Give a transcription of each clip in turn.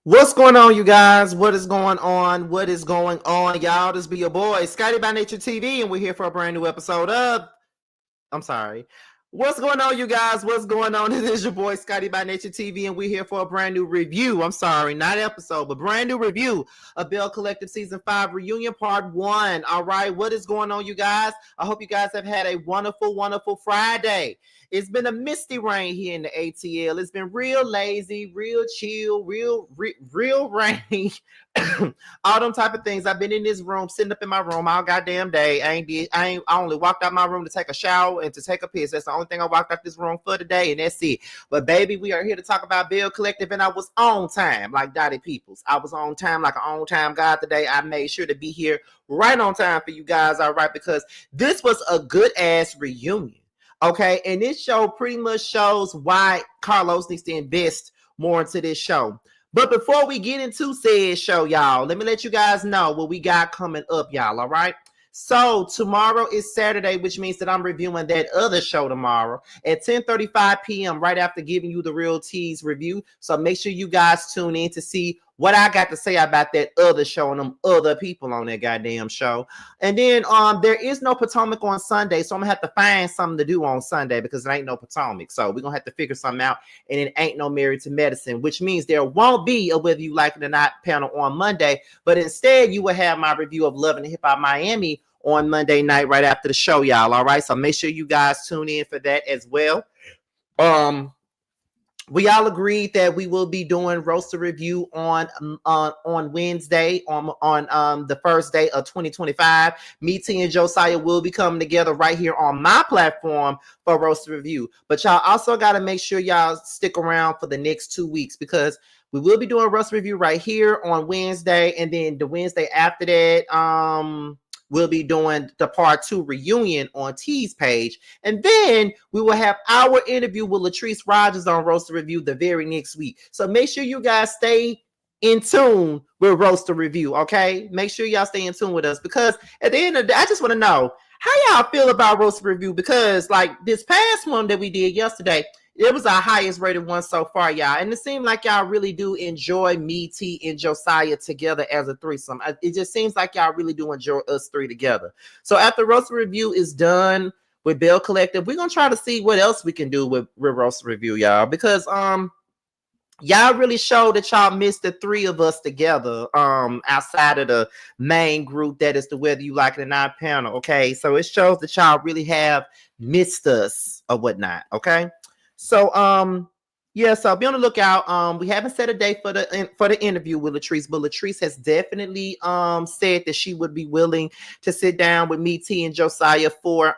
What's going on, you guys? What is going on? What is going on, y'all? This be your boy, Scotty by Nature TV, and we're here for a brand new episode of I'm sorry. What's going on, you guys? What's going on? It is your boy Scotty by Nature TV, and we're here for a brand new review. I'm sorry, not episode, but brand new review of Belle Collective Season 5 Reunion Part 1. All right, what is going on, you guys? I hope you guys have had a wonderful, wonderful Friday. It's been a misty rain here in the ATL. It's been real lazy, real chill, real rain. All them type of things. I've been in this room, sitting up in my room all goddamn day. I only walked out my room to take a shower and to take a piss. That's the only thing I walked out this room for today, and that's it. But baby, we are here to talk about Belle Collective, and I was on time, like Dottie Peoples. I was on time, like an on-time guy today. I made sure to be here right on time for you guys, all right, because this was a good-ass reunion. Okay, and this show pretty much shows why Carlos needs to invest more into this show. But before we get into said show, y'all, let me let you guys know what we got coming up, y'all, all right? So tomorrow is Saturday, which means that I'm reviewing that other show tomorrow at 10:35 p.m. right after giving you the Real Tease review. So make sure you guys tune in to see what I got to say about that other show and them other people on that goddamn show. And then there is no Potomac on Sunday, so I'm gonna have to find something to do on Sunday because there ain't no Potomac. So we're gonna have to figure something out. And it ain't no Married to Medicine, which means there won't be a Whether You Like It or Not panel on Monday, but instead you will have my review of Love and Hip Hop Miami on Monday night right after the show, y'all. All right, so make sure you guys tune in for that as well. We all agreed that we will be doing roaster review on Wednesday on the first day of 2025. Me, T, and Josiah will be coming together right here on my platform for roaster review. But y'all also got to make sure y'all stick around for the next 2 weeks because we will be doing roaster review right here on Wednesday, and then the Wednesday after that, we'll be doing the part 2 reunion on T's page. And then we will have our interview with Latrice Rogers on Roaster Review the very next week. So make sure you guys stay in tune with Roaster Review, okay? Make sure y'all stay in tune with us because at the end of the day, I just want to know how y'all feel about Roaster Review because like this past one that we did yesterday, it was our highest rated one so far, y'all. And it seemed like y'all really do enjoy me, T, and Josiah together as a threesome. It just seems like y'all really do enjoy us three together. So after Roaster Review is done with Belle Collective, we're going to try to see what else we can do with Roaster Review, y'all. Because y'all really showed that y'all missed the three of us together outside of the main group that is the Whether You Like It or Not panel, okay? So it shows that y'all really have missed us or whatnot, okay? So yeah, so be on the lookout. We haven't set a date for the interview with Latrice, but Latrice has definitely said that she would be willing to sit down with me, T, and Josiah for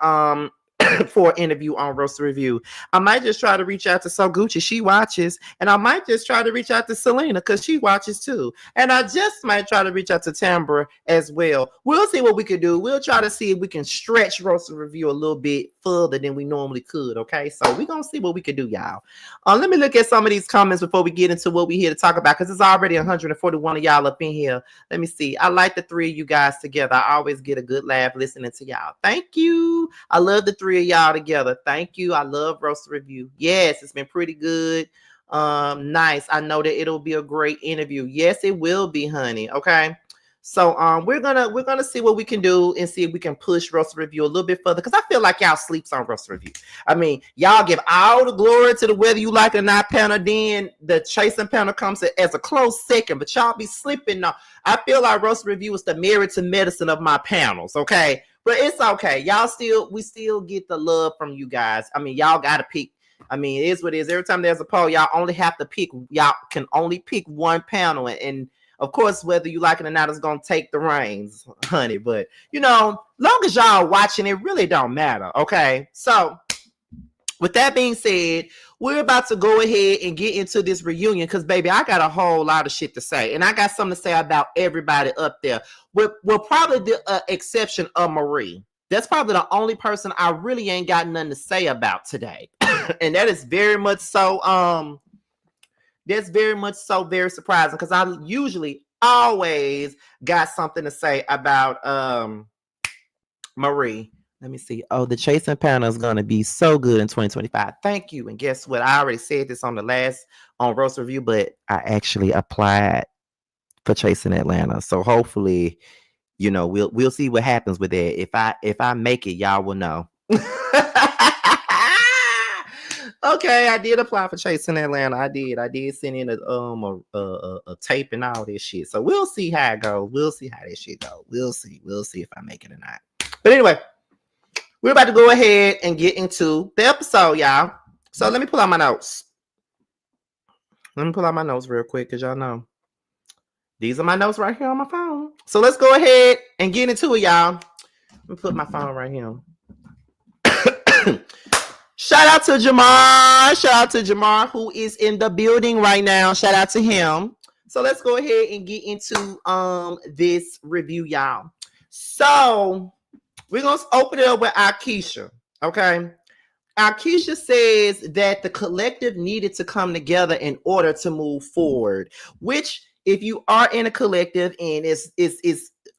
for an interview on Roaster Review. I might just try to reach out to So Gucci, she watches, and I might just try to reach out to Selena because she watches too. And I just might try to reach out to Tambra as well. We'll see what we can do. We'll try to see if we can stretch Roaster Review a little bit further than we normally could. Okay, so we're gonna see what we can do, y'all. Let me look at some of these comments before we get into what we're here to talk about because it's already 141 of y'all up in here. Let me see. I like the three of you guys together. I always get a good laugh listening to y'all. Thank you. I love the three of y'all together. Thank you. I love Roaster Review. Yes, it's been pretty good. Nice. I know that it'll be a great interview. Yes, it will be, honey. Okay. So we're gonna see what we can do and see if we can push Roaster Review a little bit further because I feel like y'all sleeps on Roaster Review. I mean, y'all give all the glory to the Whether You Like It or Not panel, then the Chasing panel comes as a close second, but y'all be slipping now. I feel like Roaster Review is the Married to Medicine of my panels, okay? But it's okay. We still get the love from you guys. I mean, y'all gotta pick. I mean, it is what it is. Every time there's a poll, y'all can only pick one panel and of course, Whether You Like It or Not is going to take the reins, honey. But, long as y'all watching, it really don't matter, okay? So, with that being said, we're about to go ahead and get into this reunion because, baby, I got a whole lot of shit to say. And I got something to say about everybody up there. With probably the exception of Marie. That's probably the only person I really ain't got nothing to say about today. And that is very much so... That's very much so very surprising because I usually always got something to say about Marie. Let me see. Oh, the chasing panel is going to be so good in 2025. Thank you. And guess what? I already said this on the last on Roast Review, but I actually applied for Chasing Atlanta. So hopefully, you know, we'll see what happens with that. If I make it, y'all will know. Okay, I did apply for Chasing Atlanta. I did send in a tape and all this shit. So we'll see how it goes. We'll see how this shit goes. We'll see if I make it or not. But anyway, we're about to go ahead and get into the episode, y'all. So let me pull out my notes. Let me pull out my notes real quick, because y'all know these are my notes right here on my phone. So let's go ahead and get into it, y'all. Let me put my phone right here. Shout out to Jamar. Shout out to Jamar, who is in the building right now. Shout out to him. So let's go ahead and get into this review, y'all. So we're going to open it up with Aisha, okay? Aisha says that the collective needed to come together in order to move forward, which if you are in a collective and it's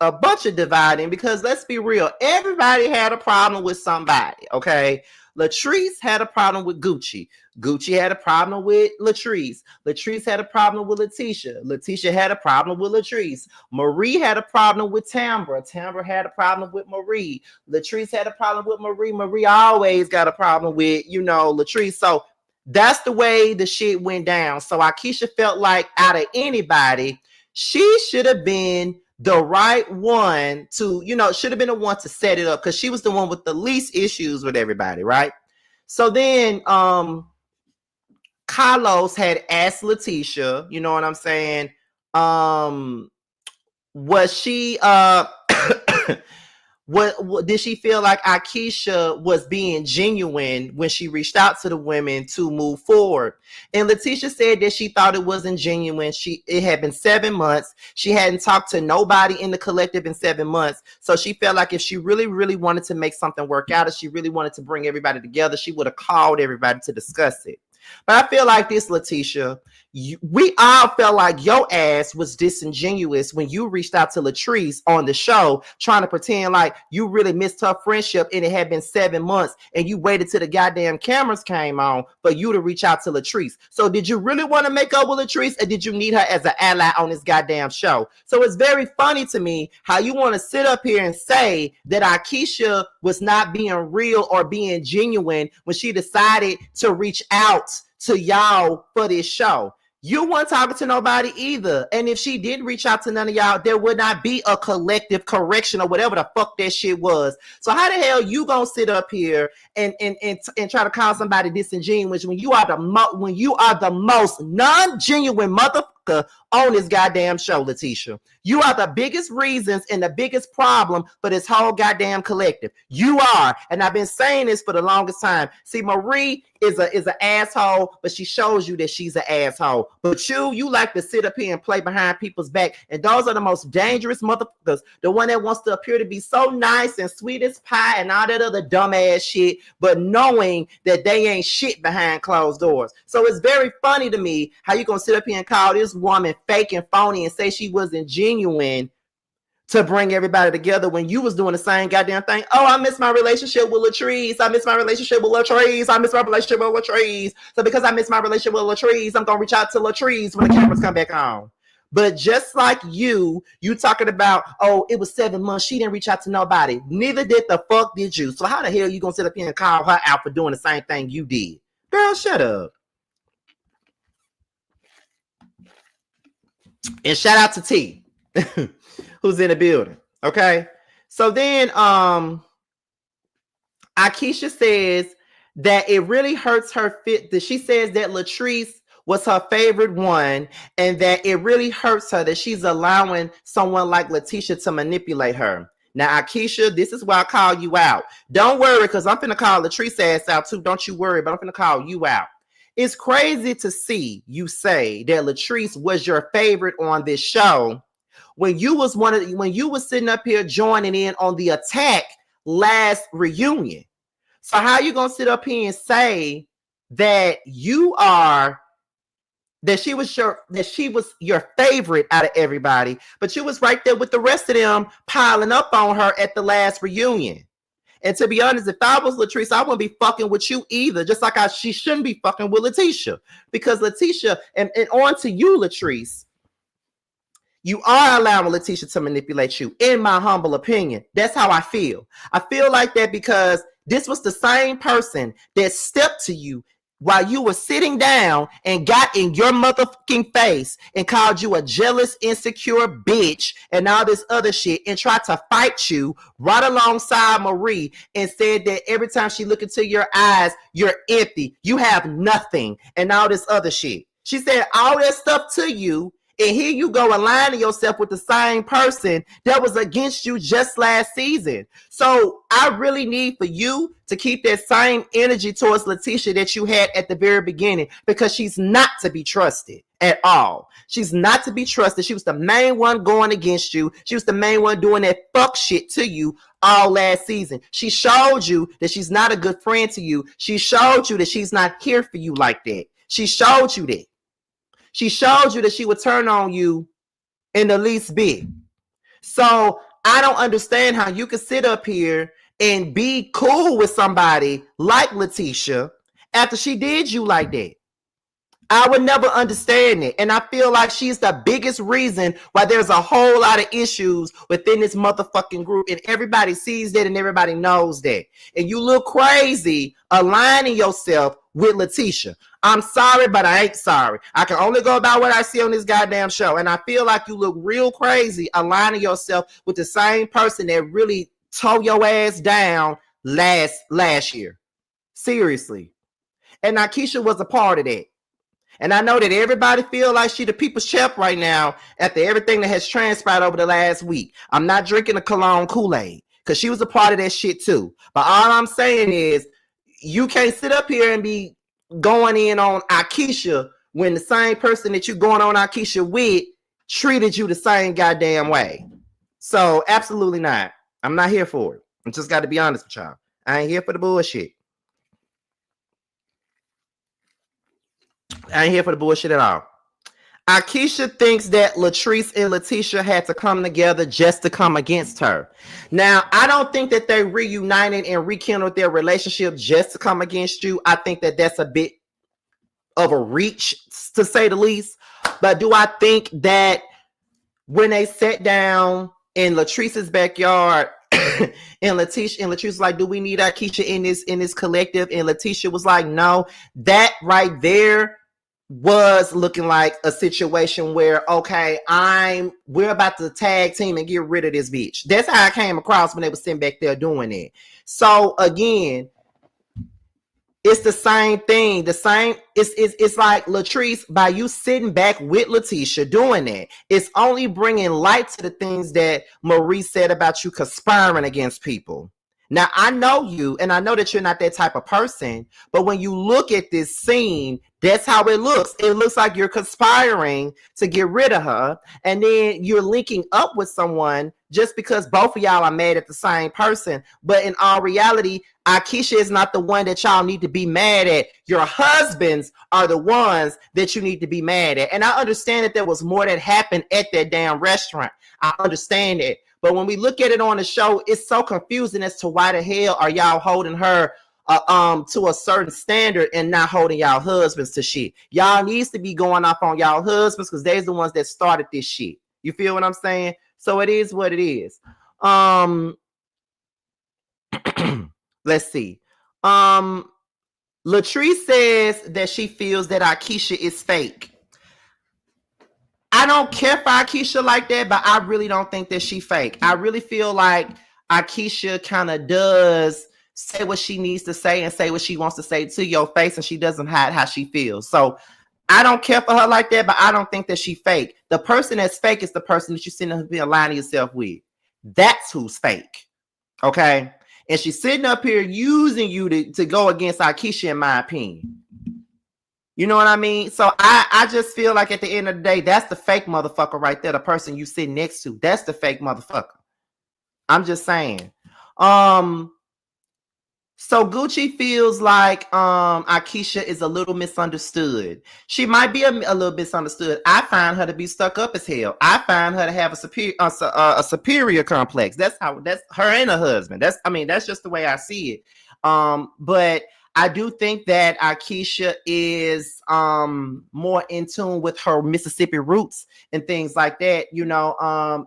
a bunch of dividing, because let's be real, everybody had a problem with somebody, okay? Latrice had a problem with Gucci. Gucci had a problem with Latrice. Latrice had a problem with Leticia. Leticia had a problem with Latrice. Marie had a problem with Tambra. Tambra had a problem with Marie. Latrice had a problem with Marie. Marie always got a problem with, you know, Latrice. So that's the way the shit went down. So Aisha felt like out of anybody, she should have been the right one to, you know, should have been the one to set it up, because she was the one with the least issues with everybody, right? So then Carlos had asked Leticia, you know what I'm saying? Was she what did she feel like Aisha was being genuine when she reached out to the women to move forward? And Leticia said that she thought it wasn't genuine. It had been 7 months. She hadn't talked to nobody in the collective in 7 months. So she felt like if she really, really wanted to make something work out, if she really wanted to bring everybody together, she would have called everybody to discuss it. But I feel like this, Leticia, we all felt like your ass was disingenuous when you reached out to Latrice on the show, trying to pretend like you really missed her friendship and it had been 7 months, and you waited till the goddamn cameras came on for you to reach out to Latrice. So did you really want to make up with Latrice, or did you need her as an ally on this goddamn show? So it's very funny to me how you want to sit up here and say that Aisha was not being real or being genuine when she decided to reach out to y'all for this show. You weren't talking to nobody either. And if she did reach out to none of y'all, there would not be a collective correction or whatever the fuck that shit was. So how the hell you gonna sit up here and try to call somebody disingenuous when you are the most non-genuine motherfucker on this goddamn show, Leticia? You are the biggest reasons and the biggest problem for this whole goddamn collective. You are, and I've been saying this for the longest time. See, Marie is an asshole, but she shows you that she's an asshole. But you like to sit up here and play behind people's back, and those are the most dangerous motherfuckers. The one that wants to appear to be so nice and sweet as pie and all that other dumbass shit, but knowing that they ain't shit behind closed doors. So it's very funny to me how you gonna sit up here and call this woman fake and phony and say she wasn't genuine to bring everybody together when you was doing the same goddamn thing. Oh, I miss my relationship with Latrice. I miss my relationship with Latrice. I miss my relationship with Latrice. So because I miss my relationship with Latrice, I'm going to reach out to Latrice when the cameras come back on. But just like you talking about, oh, it was 7 months. She didn't reach out to nobody. Neither did the fuck did you. So how the hell you going to sit up here and call her out for doing the same thing you did? Girl, shut up. And shout out to T. Who's in the building. Okay. So then Aisha says that it really hurts her fit. She says that Latrice was her favorite one, and that it really hurts her that she's allowing someone like Leticia to manipulate her. Now, Aisha, this is why I call you out. Don't worry, because I'm finna call Latrice ass out too. Don't you worry, but I'm finna call you out. It's crazy to see you say that Latrice was your favorite on this show when you was sitting up here joining in on the attack last reunion. So how you gonna sit up here and say that she was your favorite out of everybody, but you was right there with the rest of them piling up on her at the last reunion? And to be honest, if I was Latrice, I wouldn't be fucking with you either. Just like she shouldn't be fucking with Leticia. Because Leticia, and on to you, Latrice, you are allowing Leticia to manipulate you, in my humble opinion. That's how I feel. I feel like that because this was the same person that stepped to you while you were sitting down and got in your motherfucking face and called you a jealous, insecure bitch and all this other shit and tried to fight you right alongside Marie and said that every time she look into your eyes, you're empty. You have nothing and all this other shit. She said all that stuff to you. And here you go aligning yourself with the same person that was against you just last season. So I really need for you to keep that same energy towards Leticia that you had at the very beginning, because she's not to be trusted at all. She's not to be trusted. She was the main one going against you. She was the main one doing that fuck shit to you all last season. She showed you that she's not a good friend to you. She showed you that she's not here for you like that. She showed you that. She showed you that she would turn on you in the least bit. So I don't understand how you could sit up here and be cool with somebody like Leticia after she did you like that. I would never understand it. And I feel like she's the biggest reason why there's a whole lot of issues within this motherfucking group. And everybody sees that and everybody knows that. And you look crazy aligning yourself with Leticia. I'm sorry, but I ain't sorry. I can only go about what I see on this goddamn show. And I feel like you look real crazy aligning yourself with the same person that really tore your ass down last year. Seriously. And Aisha was a part of that. And I know that everybody feel like she the people's champ right now after everything that has transpired over the last week. I'm not drinking a cologne Kool-Aid because she was a part of that shit too. But all I'm saying is you can't sit up here and be going in on Aisha when the same person that you going on Aisha with treated you the same goddamn way. So absolutely not. I'm not here for it. I just got to be honest with y'all. I ain't here for the bullshit. I ain't here for the bullshit at all. Aisha thinks that Latrice and Leticia had to come together just to come against her. Now, I don't think that they reunited and rekindled their relationship just to come against you. I think that that's a bit of a reach, to say the least. But do I think that when they sat down in Latrice's backyard and Leticia was like, do we need Aisha in this collective? And Leticia was like, no. That right there was looking like a situation where, okay, we're about to tag team and get rid of this bitch. That's how I came across when they were sitting back there doing it. So again, it's the same thing. It's like Latrice, by you sitting back with Leticia doing it, it's only bringing light to the things that Marie said about you conspiring against people. Now, I know you, and I know that you're not that type of person, but when you look at this scene, that's how it looks. It looks like you're conspiring to get rid of her, and then you're linking up with someone just because both of y'all are mad at the same person. But in all reality, Aisha is not the one that y'all need to be mad at. Your husbands are the ones that you need to be mad at. And I understand that there was more that happened at that damn restaurant. I understand it. But when we look at it on the show, it's so confusing as to why the hell are y'all holding her to a certain standard and not holding y'all husbands to shit. Y'all needs to be going off on y'all husbands because they're the ones that started this shit. You feel what I'm saying? So it is what it is. Let's see. Latrice says that she feels that Aisha is fake. I don't care for Aisha like that, but I really don't think that she fake. I really feel like Aisha kind of does say what she needs to say and say what she wants to say to your face, and she doesn't hide how she feels. So I don't care for her like that, but I don't think that she fake. The person that's fake is the person that you're sitting up here aligning yourself with. That's who's fake. Okay? And she's sitting up here using you to go against Aisha, in my opinion. You know what I mean? So I just feel like at the end of the day, that's the fake motherfucker right there. The person you sitting next to, that's the fake motherfucker. I'm just saying. So Gucci feels like Aisha is a little misunderstood. She might be a little misunderstood. I find her to be stuck up as hell. I find her to have a superior complex. That's her and her husband. That's just the way I see it. But I do think that Aisha is more in tune with her Mississippi roots and things like that.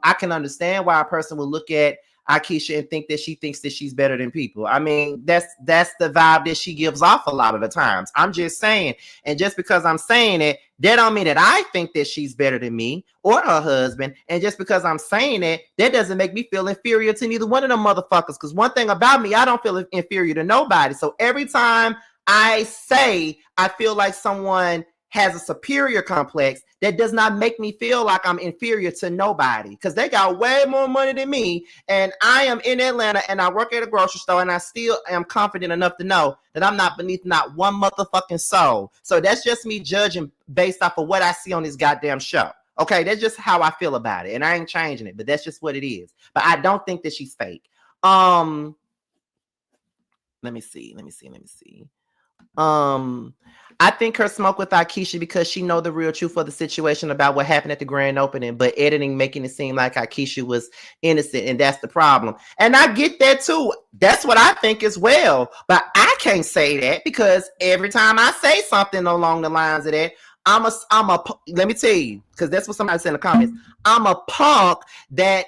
I can understand why a person would look at Aisha and think that she thinks that she's better than people. I mean, that's the vibe that she gives off a lot of the times. I'm just saying, and just because I'm saying it, that don't mean that I think that she's better than me or her husband. And just because I'm saying it, that doesn't make me feel inferior to neither one of them motherfuckers. Because one thing about me, I don't feel inferior to nobody. So every time I say I feel like someone has a superior complex, that does not make me feel like I'm inferior to nobody, because they got way more money than me, and I am in Atlanta and I work at a grocery store, and I still am confident enough to know that I'm not beneath not one motherfucking soul. So that's just me judging based off of what I see on this goddamn show. Okay, that's just how I feel about it, and I ain't changing it, but that's just what it is. But I don't think that she's fake. Let me see. I think her smoke with Aisha because she know the real truth of the situation about what happened at the grand opening, but editing making it seem like Aisha was innocent, and that's the problem. And I get that too. That's what I think as well. But I can't say that because every time I say something along the lines of that, let me tell you, because that's what somebody said in the comments. I'm a punk that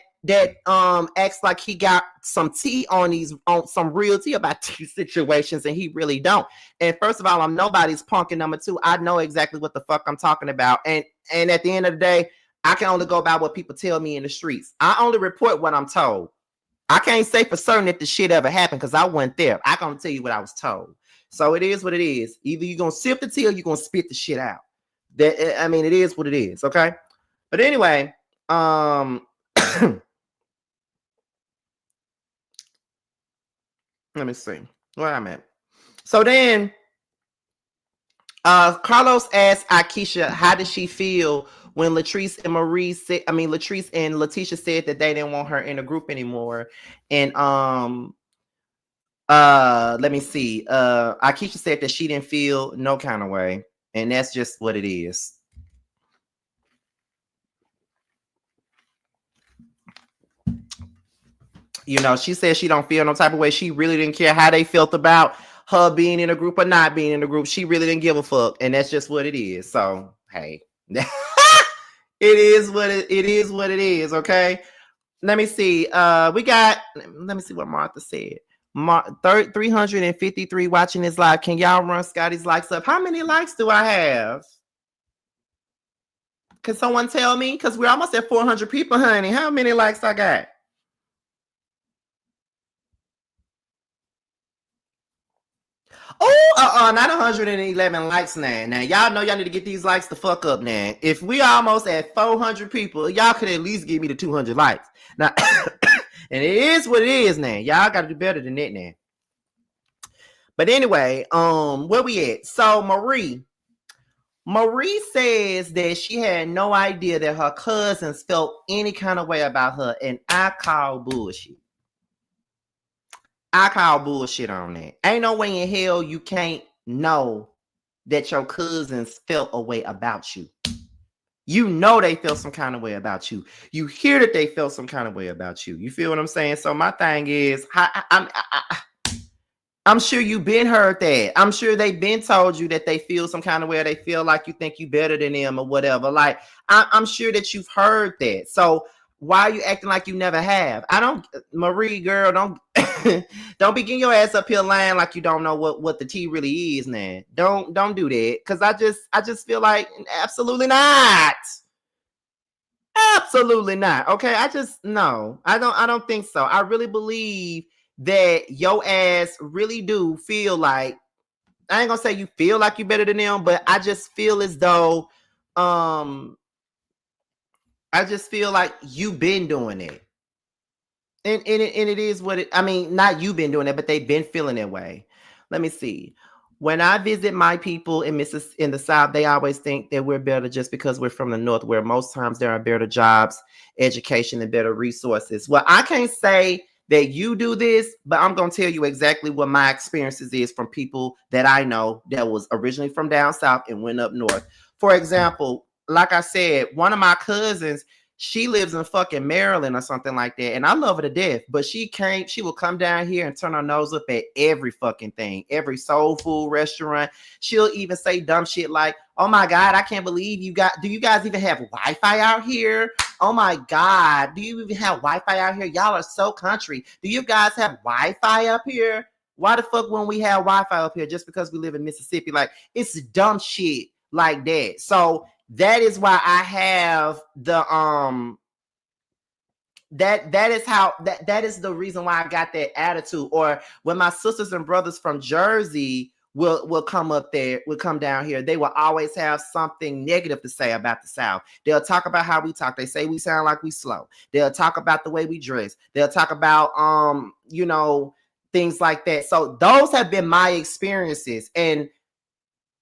acts like he got some tea on some real tea about these situations, and he really don't. And first of all, I'm nobody's punk, and number two, I know exactly what the fuck I'm talking about. And at the end of the day, I can only go by what people tell me in the streets. I only report what I'm told. I can't say for certain that the shit ever happened because I wasn't there. I can tell you what I was told. So it is what it is. Either you're gonna sift the tea or you're gonna spit the shit out. It is what it is. Okay. But anyway, let me see where I'm at. So then Carlos asked Aisha, how did she feel when Latrice and Leticia said that they didn't want her in the group anymore. And let me see. Aisha said that she didn't feel no kind of way. And that's just what it is. She said she don't feel no type of way. She really didn't care how they felt about her being in a group or not being in a group. She really didn't give a fuck. And that's just what it is. So, hey. it is what it is, okay? Let me see. Let me see what Martha said. 353 watching this live. Can y'all run Scotty's likes up? How many likes do I have? Can someone tell me? Because we're almost at 400 people, honey. How many likes I got? Oh, not 111 likes now. Now, y'all know y'all need to get these likes the fuck up now. If we almost at 400 people, y'all could at least give me the 200 likes. Now, and it is what it is now. Y'all got to do better than that now. But anyway, where we at? So, Marie says that she had no idea that her cousins felt any kind of way about her, and I call bullshit. I call bullshit on that. Ain't no way in hell you can't know that your cousins felt a way about you. You know they felt some kind of way about you. You hear that they felt some kind of way about you. You feel what I'm saying? So my thing is, I'm sure you've been heard that. I'm sure they've been told you that they feel some kind of way, or they feel like you think you better than them or whatever. Like, I'm sure that you've heard that. So why are you acting like you never have? Marie, girl, don't be getting your ass up here lying like you don't know what the tea really is, man. Don't do that, because I just feel like absolutely not. Absolutely not. Okay, I don't think so. I really believe that your ass really do feel like, I ain't gonna say you feel like you better than them, but I just feel as though I just feel like you've been doing it. And it is what it, not you been doing it, but they've been feeling that way. Let me see. When I visit my people in the South, they always think that we're better just because we're from the North, where most times there are better jobs, education, and better resources. Well, I can't say that you do this, but I'm going to tell you exactly what my experiences is from people that I know that was originally from down south and went up north. For example, like I said, one of my cousins, she lives in fucking Maryland or something like that. And I love her to death. But she will come down here and turn her nose up at every fucking thing, every soul food restaurant. She'll even say dumb shit like, oh my God, I can't believe do you guys even have Wi-Fi out here? Oh my God, do you even have Wi-Fi out here? Y'all are so country. Do you guys have Wi-Fi up here? Why the fuck when we have Wi-Fi up here just because we live in Mississippi? Like, it's dumb shit like that. So that is why I have the that is the reason why I got that attitude. Or when my sisters and brothers from Jersey will come up there, will come down here, they will always have something negative to say about the South. They'll talk about how we talk. They say we sound like we slow. They'll talk about the way we dress. They'll talk about things like that. So those have been my experiences, and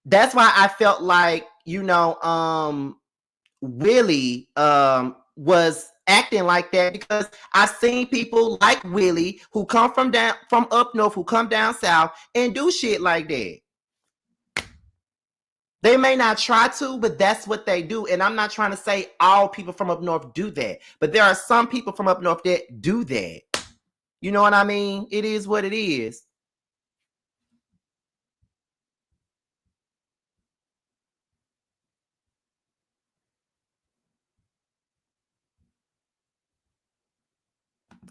that's why I felt like Willie was acting like that, because I've seen people like Willie who come from up north, who come down south and do shit like that. They may not try to, but that's what they do. And I'm not trying to say all people from up north do that, but there are some people from up north that do that. You know what I mean? It is what it is.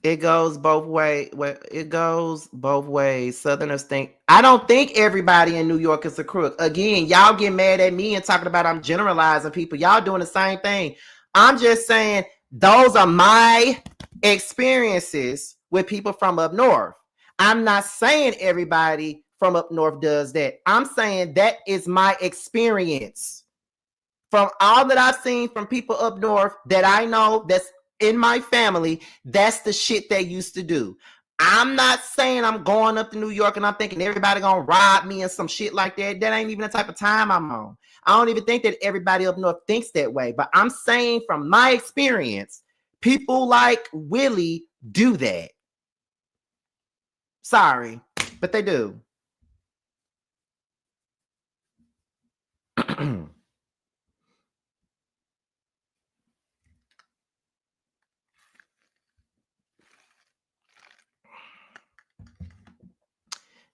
It goes both ways. It goes both ways. Southerners think. I don't think everybody in New York is a crook. Again, y'all get mad at me and talking about I'm generalizing people. Y'all doing the same thing. I'm just saying those are my experiences with people from up north. I'm not saying everybody from up north does that. I'm saying that is my experience. From all that I've seen from people up north that I know that's in my family, that's the shit they used to do. I'm not saying I'm going up to New York and I'm thinking everybody gonna rob me and some shit like that. That ain't even the type of time I'm on. I don't even think that everybody up north thinks that way. But I'm saying from my experience, people like Willie do that. Sorry, but they do.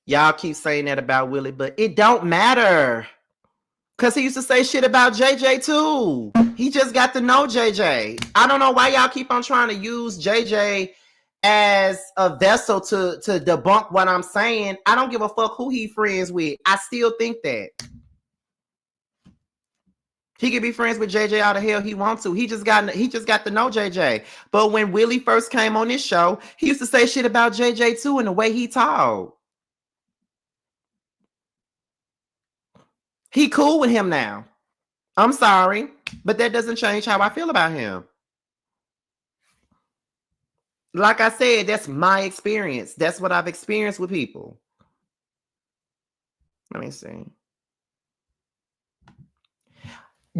Y'all keep saying that about Willie, but it don't matter. Because he used to say shit about JJ too. He just got to know JJ. I don't know why y'all keep on trying to use JJ as a vessel to debunk what I'm saying. I don't give a fuck who he friends with. I still think that. He could be friends with JJ all the hell he wants to. He just got to know JJ. But when Willie first came on this show, he used to say shit about JJ too, and the way he talked. He cool with him now. I'm sorry, but that doesn't change how I feel about him. Like I said, that's my experience. That's what I've experienced with people. Let me see.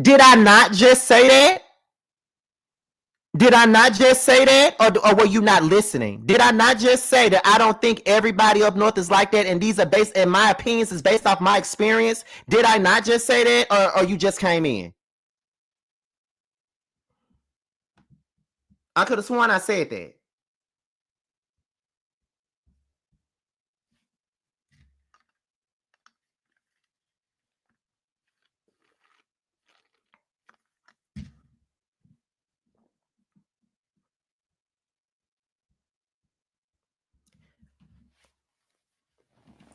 Did I not just say that? Did I not just say that? Or were you not listening? Did I not just say that I don't think everybody up north is like that, and these are based, in my opinions, is based off my experience? Did I not just say that, or you just came in? I could have sworn I said that.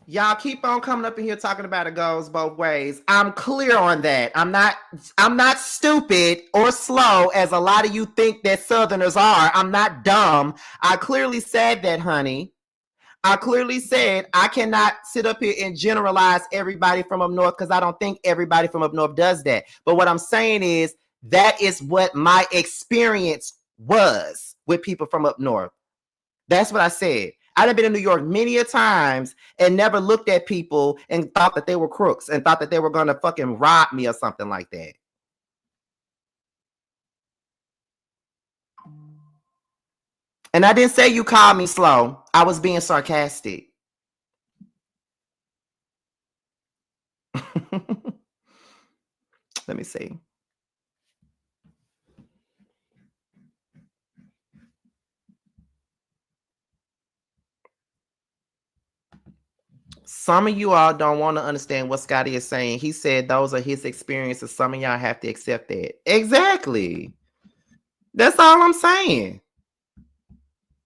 Y'all keep on coming up in here talking about it goes both ways. I'm clear on that. I'm not stupid or slow as a lot of you think that Southerners are. I'm not dumb. I clearly said that, honey. I clearly said I cannot sit up here and generalize everybody from up north, because I don't think everybody from up north does that. But what I'm saying is that is what my experience was with people from up north. That's what I said. I've been in New York many a times and never looked at people and thought that they were crooks and thought that they were going to fucking rob me or something like that. And I didn't say you called me slow. I was being sarcastic. Let me see. Some of you all don't want to understand what Scotty is saying. He said those are his experiences. Some of y'all have to accept that. Exactly. That's all I'm saying.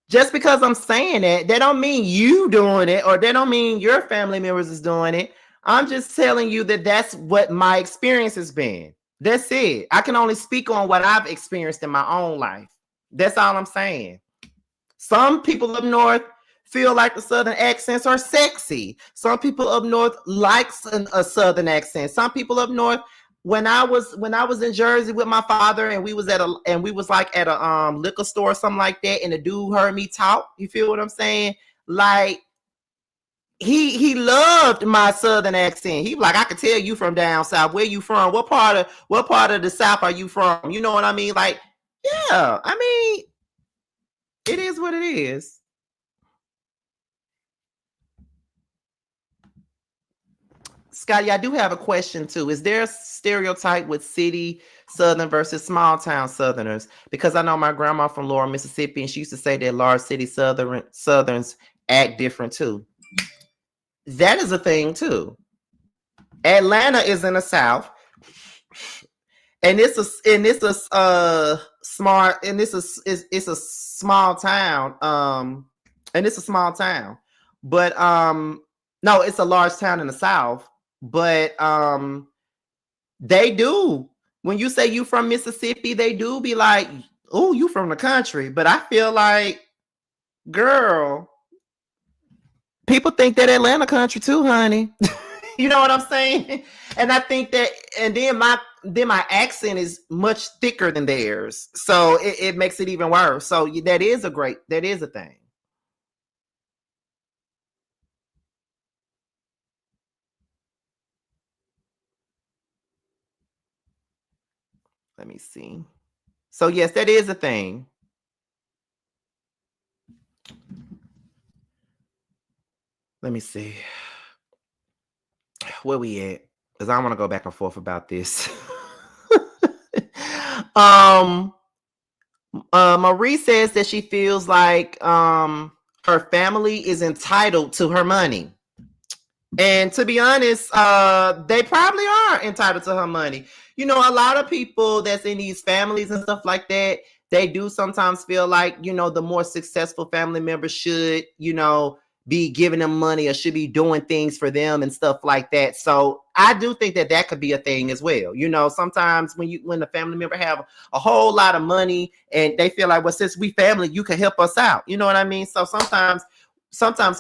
Just because I'm saying that don't mean you doing it, or that don't mean your family members is doing it. I'm just telling you that that's what my experience has been. That's it. I can only speak on what I've experienced in my own life. That's all I'm saying. Some people up north feel like the southern accents are sexy. Some people up north likes a southern accent. Some people up north, when I was in Jersey with my father, and we was at a liquor store or something like that, and the dude heard me talk. You feel what I'm saying? Like, he loved my southern accent. He was like, I could tell you from down south. Where you from? What part of the South are you from? You know what I mean? Like, yeah, I mean, it is what it is. Scotty, I do have a question too. Is there a stereotype with city Southern versus small town Southerners? Because I know my grandma from Laurel, Mississippi, and she used to say that large city Southerns act different too. That is a thing too. Atlanta is in the South, and it's a smart, and it's a small town. And it's a small town, but no, it's a large town in the South. But they do. When you say you from Mississippi, they do be like, oh, you from the country. But I feel like, girl, people think that Atlanta country too, honey. You know what I'm saying? And I think that, and then my accent is much thicker than theirs. So it makes it even worse. So that is a thing. Let me see. So yes, that is a thing. Let me see. Where we at? Because I want to go back and forth about this. Marie says that she feels like her family is entitled to her money. And to be honest, they probably are entitled to her money. You know, a lot of people that's in these families and stuff like that, they do sometimes feel like, you know, the more successful family members should, you know, be giving them money or should be doing things for them and stuff like that. So I do think that that could be a thing as well. You know, sometimes when the family member have a whole lot of money and they feel like, well, since we family, you can help us out. You know what I mean? So sometimes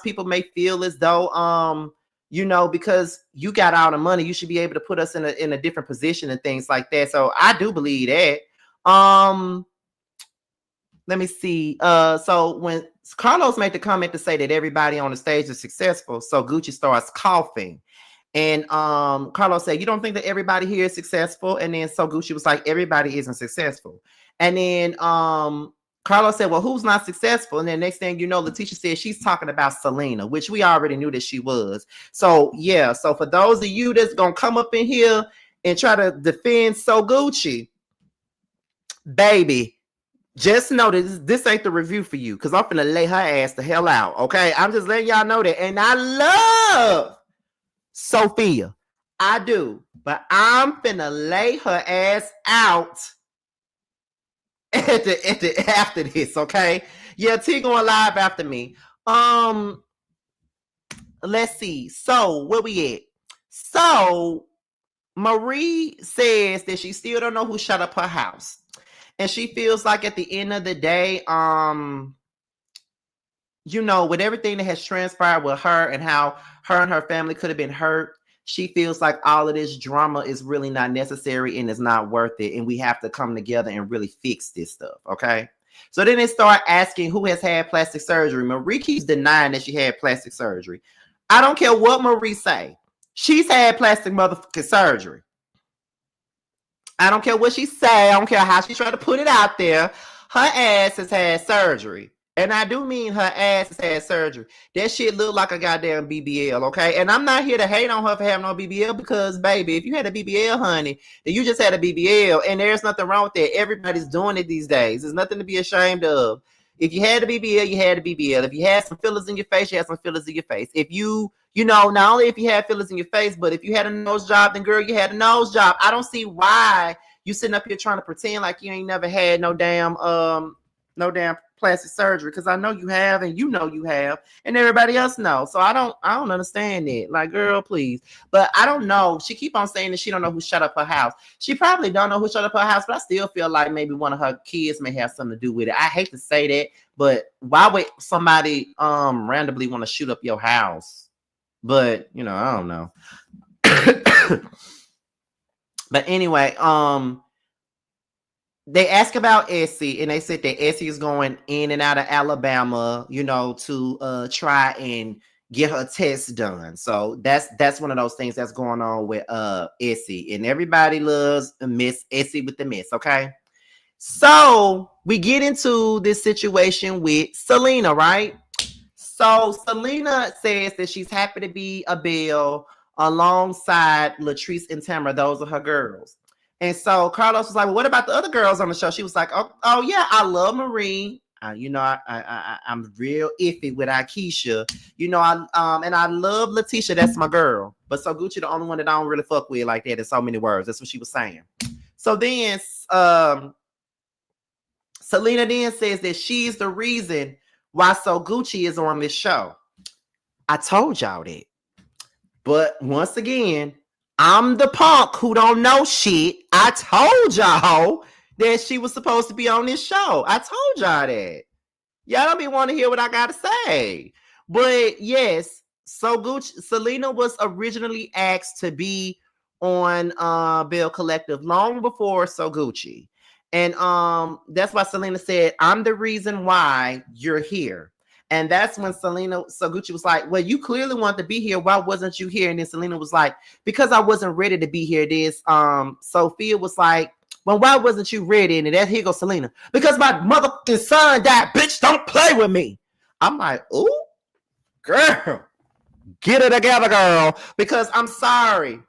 people may feel as though, you know, because you got all the money, you should be able to put us in a different position and things like that. So I do believe that. Let me see. So when Carlos made the comment to say that everybody on the stage is successful, so Gucci starts coughing. And Carlos said, you don't think that everybody here is successful? And then so Gucci was like, everybody isn't successful. And then Carlos said, well, who's not successful? And then next thing you know, Leticia said she's talking about Selena, which we already knew that she was. So yeah, so for those of you that's gonna come up in here and try to defend So Gucci, baby, just know that this ain't the review for you, because I'm finna lay her ass the hell out. Okay, I'm just letting y'all know that. And I love Sophia, I do, but I'm finna lay her ass out after this. Okay, yeah, T going live after me. Let's see. So where we at? So Marie says that she still don't know who shut up her house. And she feels like at the end of the day, you know, with everything that has transpired with her and how her and her family could have been hurt, she feels like all of this drama is really not necessary and is not worth it. And we have to come together and really fix this stuff. Okay. So then they start asking who has had plastic surgery. Marie keeps denying that she had plastic surgery. I don't care what Marie say. She's had plastic motherfucking surgery. I don't care what she say. I don't care how she try to put it out there. Her ass has had surgery. And I do mean her ass has had surgery. That shit look like a goddamn BBL, okay? And I'm not here to hate on her for having no BBL because, baby, if you had a BBL, honey, then you just had a BBL, and there's nothing wrong with that. Everybody's doing it these days. There's nothing to be ashamed of. If you had a BBL, you had a BBL. If you had some fillers in your face, you had some fillers in your face. If you know, not only if you had fillers in your face, but if you had a nose job, then girl, you had a nose job. I don't see why you sitting up here trying to pretend like you ain't never had no damn plastic surgery, because I know you have, and you know you have, and everybody else knows. So I don't understand it. Like, girl, please. But I don't know. She keep on saying that she don't know who shut up her house. She probably don't know who shut up her house, but I still feel like maybe one of her kids may have something to do with it. I hate to say that, but why would somebody randomly want to shoot up your house? But you know, I don't know. But anyway, they ask about Essie, and they said that Essie is going in and out of Alabama, you know, to try and get her test done. So that's one of those things that's going on with Essie, and everybody loves Miss Essie with the miss. Okay, so we get into this situation with Selena, right? So Selena says that she's happy to be a Belle alongside Latrice and Tamara. Those are her girls. And so Carlos was like, well, what about the other girls on the show? She was like, oh yeah, I love Marie. You know, I'm real iffy with Aisha. You know, and I love Leticia. That's my girl. But so Gucci, the only one that I don't really fuck with like that in so many words. That's what she was saying. So then Selena then says that she's the reason why So Gucci is on this show. I told y'all that. But once again, I'm the punk who don't know shit. I told y'all that she was supposed to be on this show. I told y'all that. Y'all don't be wanting to hear what I gotta say. But yes, So Gucci, Selena was originally asked to be on Belle Collective long before So Gucci. And that's why Selena said, I'm the reason why you're here. And that's when So Gucci was like, well, you clearly want to be here. Why wasn't you here? And then Selena was like, because I wasn't ready to be here. This Sophia was like, well, why wasn't you ready? And then here goes Selena. Because my motherfucking son died. Bitch, don't play with me. I'm like, ooh, girl, get it together, girl. Because I'm sorry.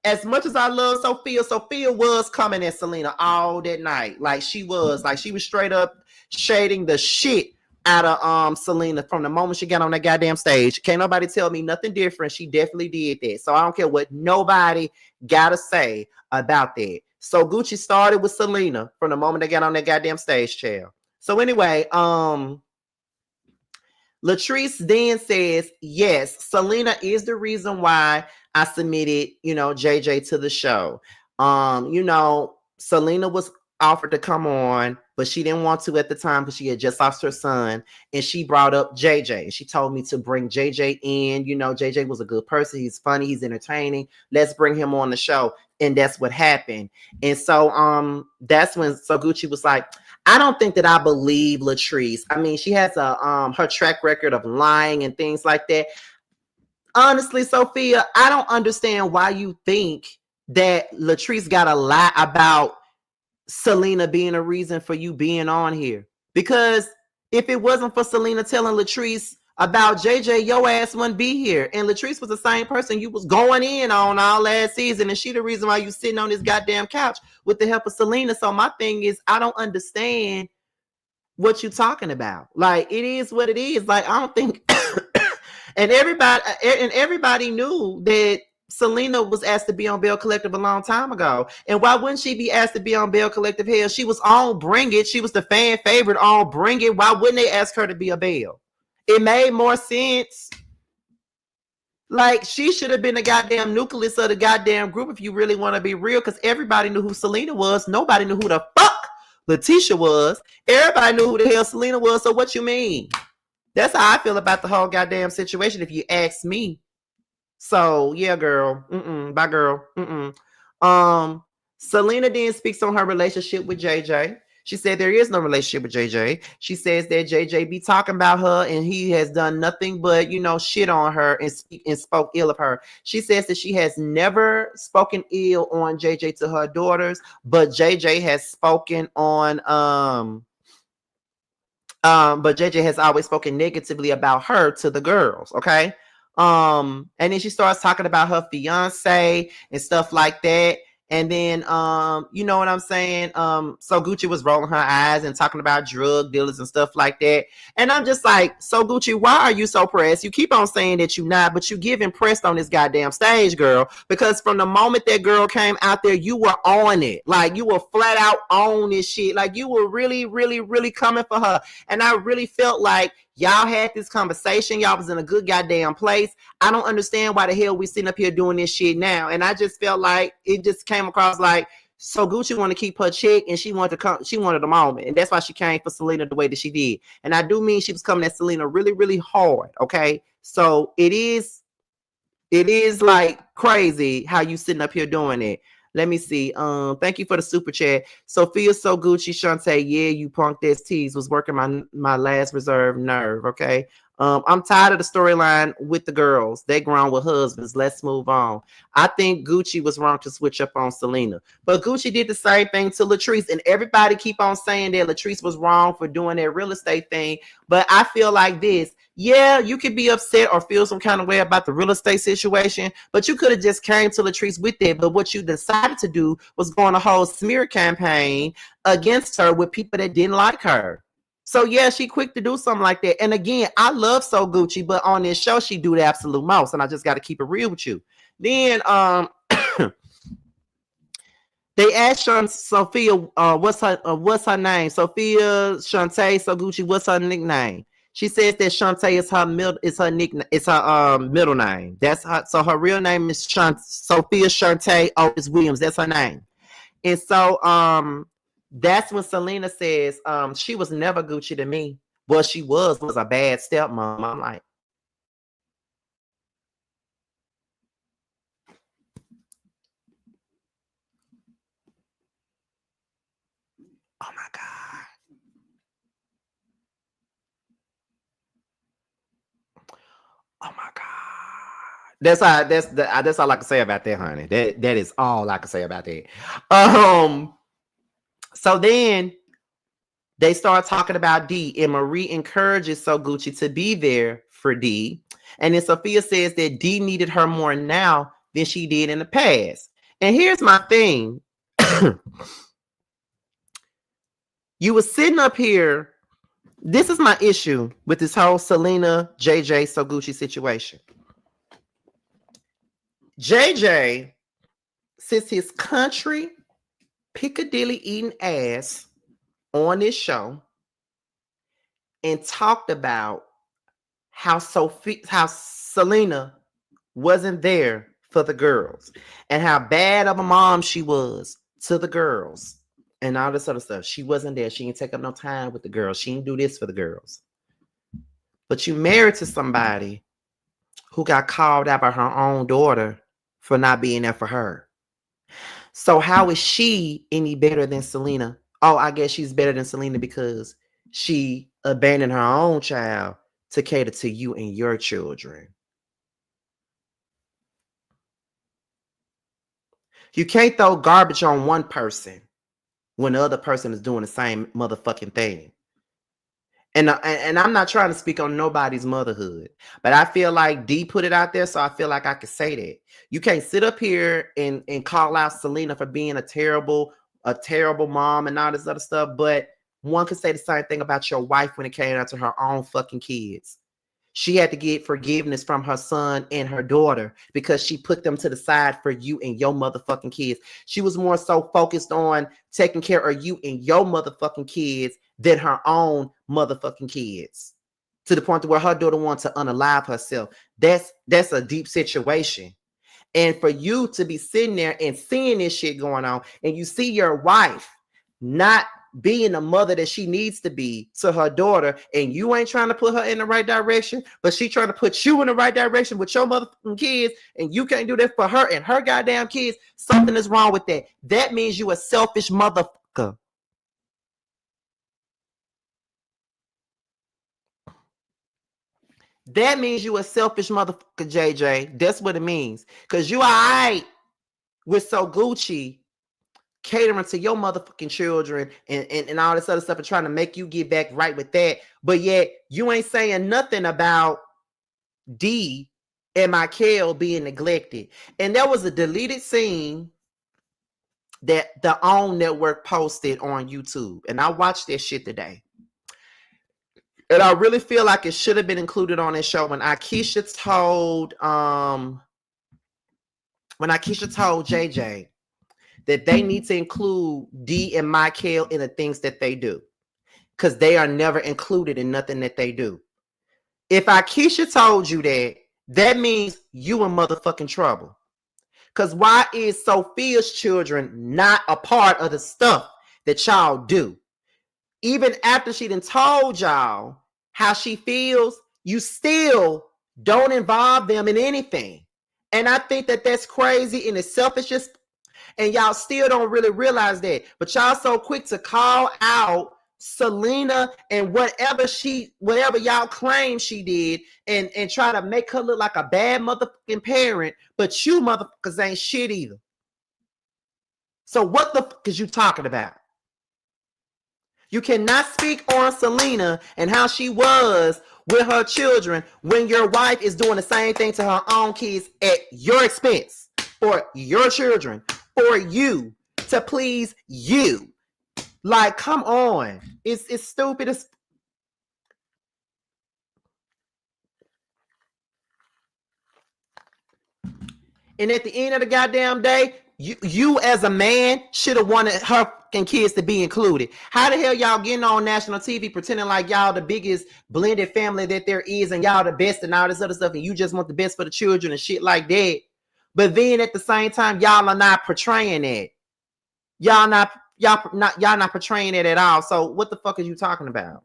As much as I love Sophia, Sophia was coming at Selena all that night. Like she was straight up shading the shit out of Selena from the moment she got on that goddamn stage. Can't nobody tell me nothing different. She definitely did that. So I don't care what nobody gotta say about that. So Gucci started with Selena from the moment they got on that goddamn stage chair. So anyway, Latrice then says, yes, Selena is the reason why I submitted, you know, JJ to the show. You know, Selena was offered to come on, but she didn't want to at the time because she had just lost her son, and she brought up JJ. She told me to bring JJ in. You know, JJ was a good person. He's funny. He's entertaining. Let's bring him on the show. And that's what happened. And so that's when So Gucci was like, I don't think that I believe Latrice. I mean, she has a her track record of lying and things like that. Honestly, Sophia, I don't understand why you think that Latrice got to lie about Selena being a reason for you being on here. Because if it wasn't for Selena telling Latrice about JJ, your ass wouldn't be here. And Latrice was the same person you was going in on all last season, and she the reason why you sitting on this goddamn couch with the help of Selena. So my thing is, I don't understand what you talking about. Like, it is what it is. Like, I don't think and everybody knew that Selena was asked to be on Belle Collective a long time ago. And why wouldn't she be asked to be on Belle Collective? Hell, she was on Bring It. She was the fan favorite on Bring It. Why wouldn't they ask her to be a Belle? It made more sense. Like, she should have been the goddamn nucleus of the goddamn group if you really want to be real, because everybody knew who Selena was. Nobody knew who the fuck Leticia was. Everybody knew who the hell Selena was. So what you mean? That's how I feel about the whole goddamn situation, if you ask me. So yeah, girl. Bye, girl. Selena then speaks on her relationship with JJ. She said there is no relationship with JJ. She says that JJ be talking about her and he has done nothing but, you know, shit on her and spoke ill of her. She says that she has never spoken ill on JJ to her daughters, but JJ has spoken on But JJ has always spoken negatively about her to the girls, okay? And then she starts talking about her fiance and stuff like that. And then you know what I'm saying? So Gucci was rolling her eyes and talking about drug dealers and stuff like that. And I'm just like, so Gucci, why are you so pressed? You keep on saying that you're not, but you give impressed on this goddamn stage, girl. Because from the moment that girl came out there, you were on it. Like you were flat out on this shit. Like you were really, really, really coming for her. And I really felt like y'all had this conversation. Y'all was in a good goddamn place. I don't understand why the hell we sitting up here doing this shit now. And I just felt like it just came across like, so Gucci wanted to keep her chick and she wanted to come, she wanted a moment. And that's why she came for Selena the way that she did. And I do mean she was coming at Selena really, really hard. Okay. So it is like crazy how you sitting up here doing it. Let me see. Thank you for the super chat. Sophia So Gucci Shantae. Yeah, you punked ass tease was working my last reserve nerve. Okay. I'm tired of the storyline with the girls. They grown with husbands. Let's move on. I think Gucci was wrong to switch up on Selena. But Gucci did the same thing to Latrice. And everybody keep on saying that Latrice was wrong for doing that real estate thing. But I feel like this. Yeah, you could be upset or feel some kind of way about the real estate situation, but you could have just came to Latrice with it. But what you decided to do was go on a whole smear campaign against her with people that didn't like her. So yeah, she quick to do something like that. And again, I love So Gucci, but on this show, she do the absolute most. And I just got to keep it real with you. Then they asked Sophia, what's her name? Sophia Shantae So Gucci, what's her nickname? She says that Shantae is her nickname, it's her middle name. That's her, so her real name is Sophia Shantae Otis Williams. That's her name. And so that's when Selena says she was never Gucci to me. What she was a bad stepmom. I'm like, oh my God. Oh my God. That's all I can say about that, honey. That is all I can say about that. So then they start talking about D, and Marie encourages So Gucci to be there for D. And then Sophia says that D needed her more now than she did in the past. And here's my thing. You were sitting up here. This is my issue with this whole Selena, JJ, So Gucci situation. JJ sits his country Piccadilly eating ass on this show and talked about how Selena wasn't there for the girls and how bad of a mom she was to the girls and all this other stuff. She wasn't there. She didn't take up no time with the girls. She didn't do this for the girls. But you married to somebody who got called out by her own daughter for not being there for her. So how is she any better than Selena? Oh, I guess she's better than Selena because she abandoned her own child to cater to you and your children. You can't throw garbage on one person when the other person is doing the same motherfucking thing. And I'm not trying to speak on nobody's motherhood, but I feel like D put it out there, so I feel like I could say that. You can't sit up here and call out Selena for being a terrible mom and all this other stuff, but one could say the same thing about your wife when it came out to her own fucking kids. She had to get forgiveness from her son and her daughter because she put them to the side for you and your motherfucking kids. She was more so focused on taking care of you and your motherfucking kids than her own motherfucking kids, to the point where her daughter wanted to unalive herself. That's a deep situation. And for you to be sitting there and seeing this shit going on, and you see your wife not being the mother that she needs to be to her daughter, and you ain't trying to put her in the right direction, but she trying to put you in the right direction with your motherfucking kids, and you can't do that for her and her goddamn kids, something is wrong with that. That means you a selfish motherfucker. That means you a selfish motherfucker, JJ. That's what it means. Because you all right with So Gucci catering to your motherfucking children and all this other stuff and trying to make you get back right with that. But yet you ain't saying nothing about D and Michael being neglected. And there was a deleted scene that the OWN network posted on YouTube. And I watched that shit today. And I really feel like it should have been included on this show when Aisha told JJ that they need to include D and Michael in the things that they do. Because they are never included in nothing that they do. If Aisha told you that, that means you in motherfucking trouble. Because why is Sophia's children not a part of the stuff that y'all do? Even after she done told y'all how she feels, you still don't involve them in anything. And I think that that's crazy and it's selfish. And y'all still don't really realize that. But y'all so quick to call out Selena and whatever y'all claim she did and try to make her look like a bad motherfucking parent, but you motherfuckers ain't shit either. So what the fuck is you talking about? You cannot speak on Selena and how she was with her children when your wife is doing the same thing to her own kids at your expense for your children, for you, to please you. Like, come on. It's stupid. And at the end of the goddamn day, you as a man should have wanted her fucking kids to be included. How the hell y'all getting on national TV pretending like y'all the biggest blended family that there is and y'all the best and all this other stuff and you just want the best for the children and shit like that. But then at the same time, y'all are not portraying that. Y'all not portraying it at all. So what the fuck are you talking about?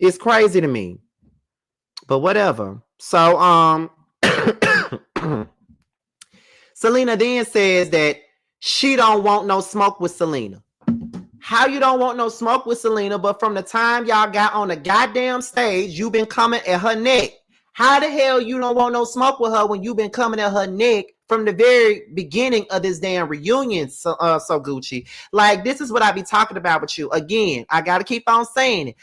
It's crazy to me. But whatever. So Selena then says that she don't want no smoke with Selena. How you don't want no smoke with Selena, but from the time y'all got on the goddamn stage, you've been coming at her neck. How the hell you don't want no smoke with her when you've been coming at her neck from the very beginning of this damn reunion, so Gucci? Like, this is what I be talking about with you. Again, I got to keep on saying it.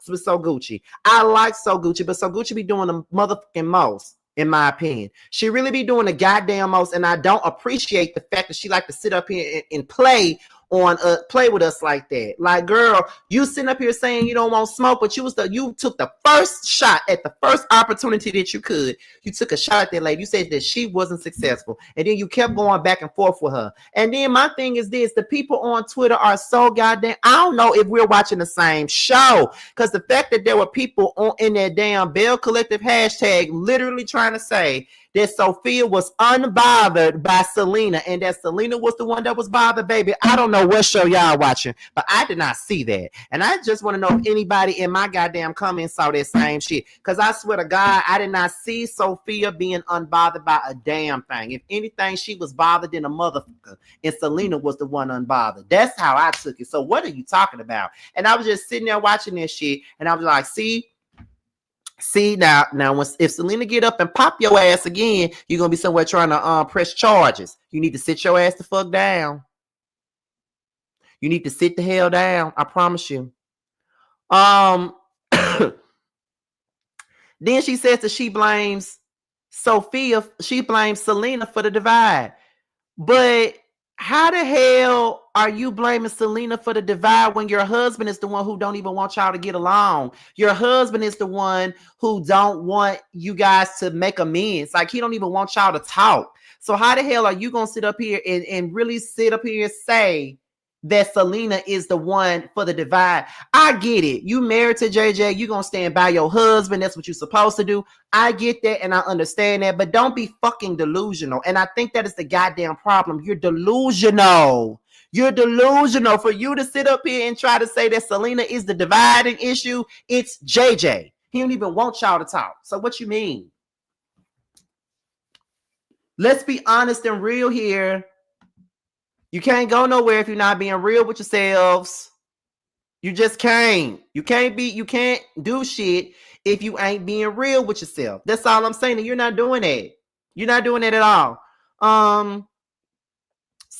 With So Gucci. I like So Gucci, but So Gucci be doing the motherfucking most, in my opinion. She really be doing the goddamn most, and I don't appreciate the fact that she like to sit up here and play with us like that. Like, girl, you sitting up here saying you don't want smoke, but you took the first shot at the first opportunity that you could. You took a shot at that lady. You said that she wasn't successful, and then you kept going back and forth with her. And then my thing is this: the people on Twitter are so goddamn. I don't know if we're watching the same show, because the fact that there were people in that damn Belle Collective hashtag literally trying to say that Sophia was unbothered by Selena and that Selena was the one that was bothered, baby. I don't know what show y'all watching, but I did not see that. And I just want to know if anybody in my goddamn comments saw that same shit. Because I swear to God, I did not see Sophia being unbothered by a damn thing. If anything, she was bothered in a motherfucker. And Selena was the one unbothered. That's how I took it. So what are you talking about? And I was just sitting there watching this shit. And I was like, see now if Selena get up and pop your ass again, you're gonna be somewhere trying to press charges. You need to sit your ass the fuck down. You need to sit the hell down. I promise you. Then she says that she blames Selena for the divide. But how the hell are you blaming Selena for the divide when your husband is the one who don't even want y'all to get along? Your husband is the one who don't want you guys to make amends. Like, he don't even want y'all to talk. So how the hell are you going to sit up here and really sit up here and say that Selena is the one for the divide? I get it. You married to JJ. You're going to stand by your husband. That's what you're supposed to do. I get that and I understand that, but don't be fucking delusional. And I think that is the goddamn problem. You're delusional. You're delusional. For you to sit up here and try to say that Selena is the dividing issue, it's JJ. He don't even want y'all to talk. So what you mean? Let's be honest and real here. You can't go nowhere if you're not being real with yourselves. You just can't. You can't do shit if you ain't being real with yourself. That's all I'm saying. And you're not doing that. You're not doing it at all.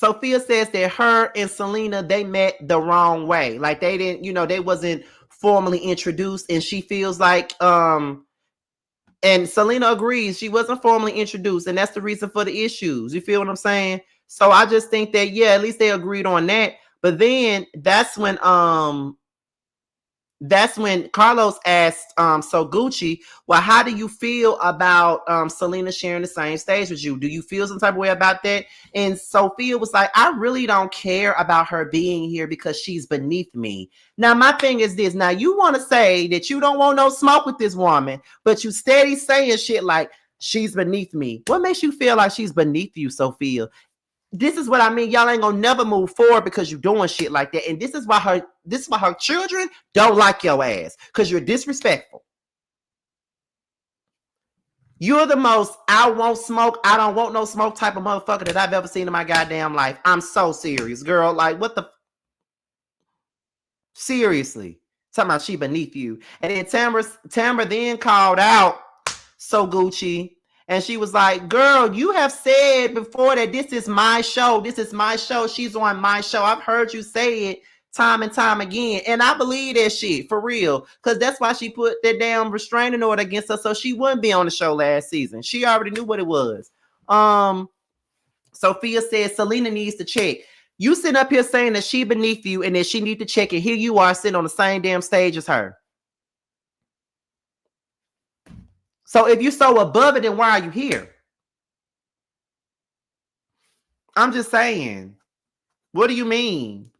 Sophia says that her and Selena, they met the wrong way. Like they didn't, they wasn't formally introduced, and she feels like and Selena agrees she wasn't formally introduced, and that's the reason for the issues. You feel what I'm saying? So I just think that at least they agreed on that. But then that's when Carlos asked So Gucci, well, how do you feel about Selena sharing the same stage with you? Do you feel some type of way about that? And Sophia was like, I really don't care about her being here because she's beneath me. Now, my thing is this. Now, you want to say that you don't want no smoke with this woman, but you steady saying shit like, she's beneath me. What makes you feel like she's beneath you, Sophia? This is what I mean. Y'all ain't gonna never move forward because you're doing shit like that. And this is why her children don't like your ass. Because you're disrespectful. You're the most I won't smoke, I don't want no smoke type of motherfucker that I've ever seen in my goddamn life. I'm so serious, girl. Like, what the? Seriously. Talking about she beneath you. And then Tamara then called out So Gucci. And she was like, girl, you have said before that this is my show. This is my show. She's on my show. I've heard you say it time and time again. And I believe that shit for real. Because that's why she put that damn restraining order against her so she wouldn't be on the show last season. She already knew what it was. Sophia said Selena needs to check. You sitting up here saying that she beneath you and that she need to check, and here you are sitting on the same damn stage as her. So if you're so above it, then why are you here? I'm just saying. What do you mean?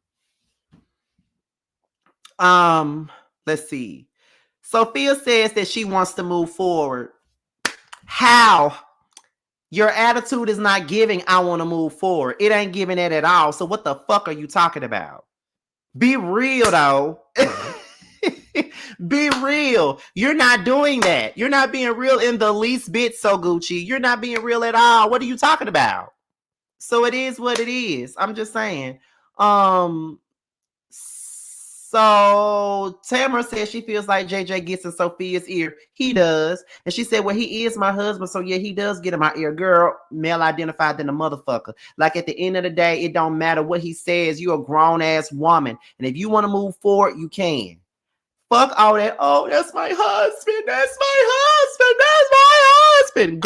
Let's see. Sophia says that she wants to move forward. How? Your attitude is not giving I want to move forward. It ain't giving that at all. So what the fuck are you talking about? Be real, though. Be real. You're not doing that. You're not being real in the least bit, So Gucci. You're not being real at all. What are you talking about? So it is what it is. I'm just saying. So Tamara says she feels like JJ gets in Sophia's ear. He does. And she said, well, he is my husband. So yeah, he does get in my ear. Girl, male identified than a motherfucker. Like at the end of the day, it don't matter what he says. You're a grown ass woman. And if you want to move forward, you can. Fuck all that. Oh, that's my husband. That's my husband. That's my husband.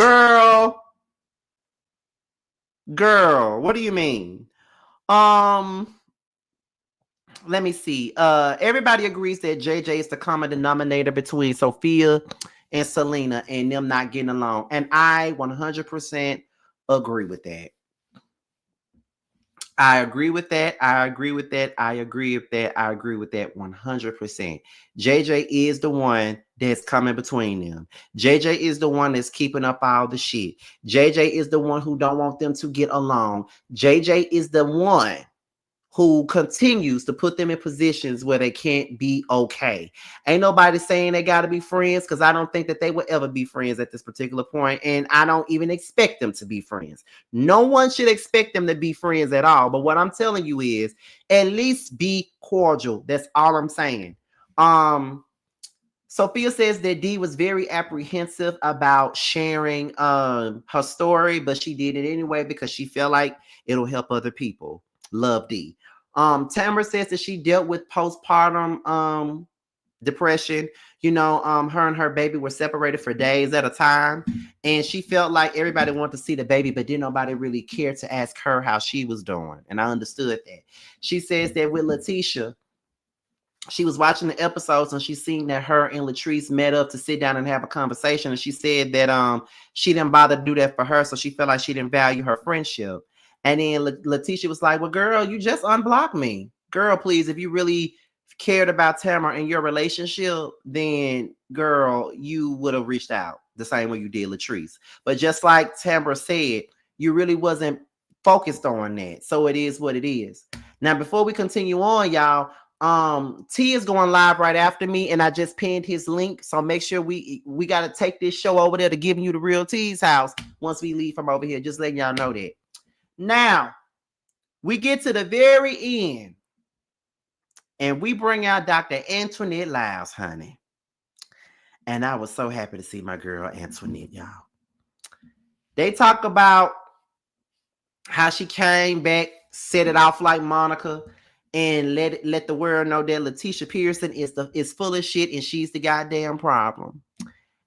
Girl, what do you mean? Let me see. Everybody agrees that JJ is the common denominator between Sophia and Selena and them not getting along. And I 100% agree with that. I agree with that. I agree with that. I agree with that. I agree with that 100%. JJ is the one that's coming between them. JJ is the one that's keeping up all the shit. JJ is the one who don't want them to get along. JJ is the one who continues to put them in positions where they can't be okay. Ain't nobody saying they got to be friends because I don't think that they will ever be friends at this particular point, and I don't even expect them to be friends. No one should expect them to be friends at all, but what I'm telling you is at least be cordial. That's all I'm saying. Sophia says that Dee was very apprehensive about sharing her story, but she did it anyway because she felt like it'll help other people. Love Dee. Tamara says that she dealt with postpartum depression. Her and her baby were separated for days at a time, and she felt like everybody wanted to see the baby, but didn't nobody really care to ask her how she was doing. And I understood that. She says that with Leticia, she was watching the episodes and she seen that her and Latrice met up to sit down and have a conversation. And she said that she didn't bother to do that for her, so she felt like she didn't value her friendship. And then Leticia was like, well, girl, you just unblocked me. Girl, please, if you really cared about Tamara and your relationship, then, girl, you would have reached out the same way you did Latrice. But just like Tamara said, you really wasn't focused on that. So it is what it is. Now, before we continue on, y'all, T is going live right after me, and I just pinned his link. So make sure we got to take this show over there to Giving You the Real T's house once we leave from over here. Just letting y'all know that. Now, we get to the very end, and we bring out Dr. Antoinette Lyles, honey. And I was so happy to see my girl Antoinette, y'all. They talk about how she came back set it off like Monica, and let the world know that Leticia Pearson is full of shit and she's the goddamn problem.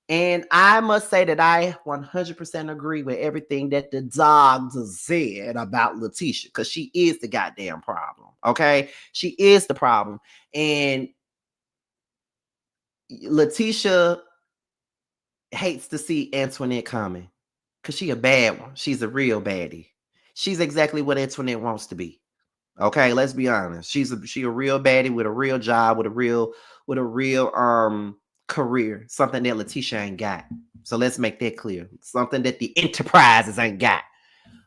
And I must say that I 100% agree with everything that the dogs said about Leticia, because she is the goddamn problem. Okay, she is the problem, and Leticia hates to see Antoinette coming because she a bad one. She's a real baddie. She's exactly what Antoinette wants to be. Okay, let's be honest. She a real baddie with a real job, with a real career. Something that Leticia ain't got. So let's make that clear. Something that the enterprises ain't got.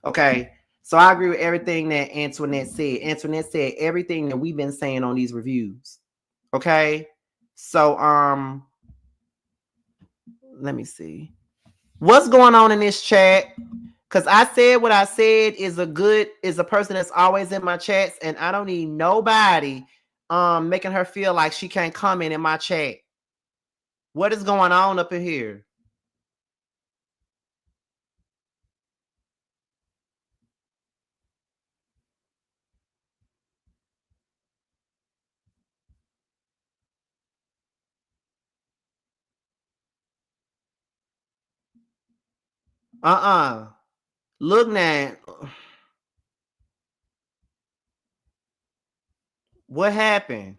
Okay. So I agree with everything that Antoinette said. Antoinette said everything that we've been saying on these reviews. Okay. So let me see. What's going on in this chat? Because I said what I said is a person that's always in my chats, and I don't need nobody making her feel like she can't comment in my chat. What is going on up in here? Look now. What happened?